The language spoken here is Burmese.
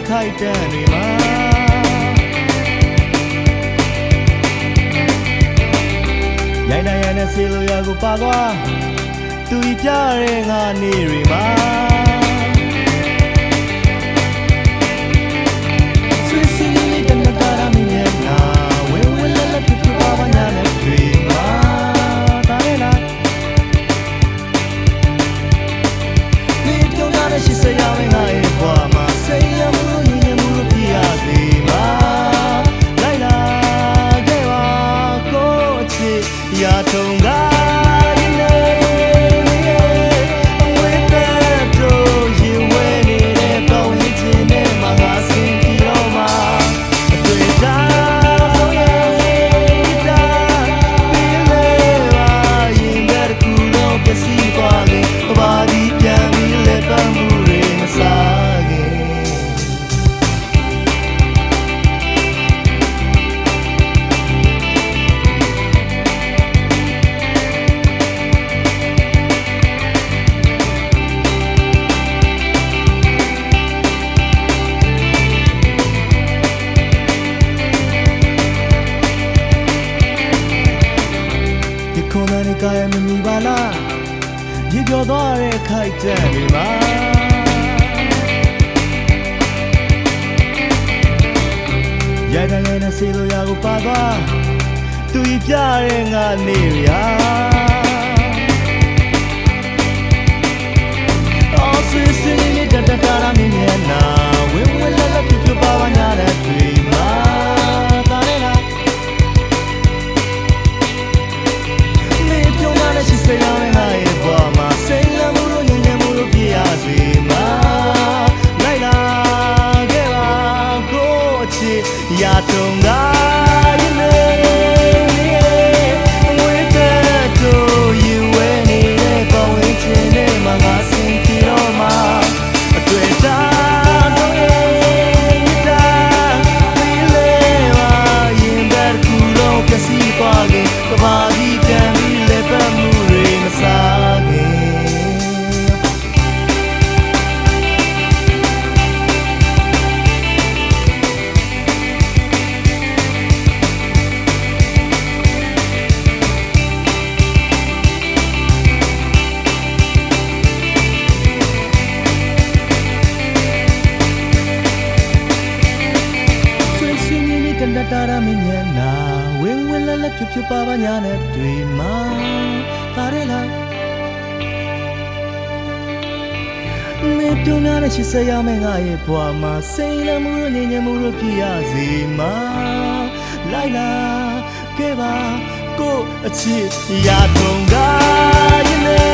ခိုက်တန်တွေမှာရိုင်းတိုင်းနဲ့ဆေးလို့ရကိုပါသွားသူဤပြတဲ့ငါနေတွေမှာဆွေးစီလေးတမတာရမင်းရဲ့နာဝဲဝဲလက်လက်ပြပါပါညာနဲ့တွေမှာတားရလားနေပြုံးလာတဲ့ရှိစရာမင်းငါရဲ့ဘွားမှာစိတ်ရမှုညီညမှုပြရစီမှာလိုက်လာခဲ့ပါကိုချစ်ရထုံကခေါ်နေကြရမမီပါလားရေပြော်သွားတဲ့ခိုက်တန်တွေမှာရိုက်တိုင်းနဲ့ဆေးလို့ရကိုပါသွားသူဤပြတဲ့ငါနေရအော်ဆွေးဆွေးလေးတတတာရမင်းရဲ့နာဝင်းဝဲလက်လက်ပြပါပါညာတဲ့တွေမှာတားရလားရှိစရာမင်းငါရဲ့ဘွားမှာစိတ်လမ်းမှုလို့ညီညမှုလို့ပြရစီမှာလိုက်လာခဲ့ပါကိုချစ်ရတုံကတာရမင်းရဲ့နာဝင်းဝဲလက်လက်ပြပါပါညာနဲ့တွေမှာတားရလားမေပြုံးများတဲ့ရှိစရာမင်းငါရဲ့ဘွားမှာစိတ်လမ်းမှုလို့ညီညမှုလို့ပြရစီမှာလိုက်လာခဲ့ပါကိုအချစ်ရတုံကရင်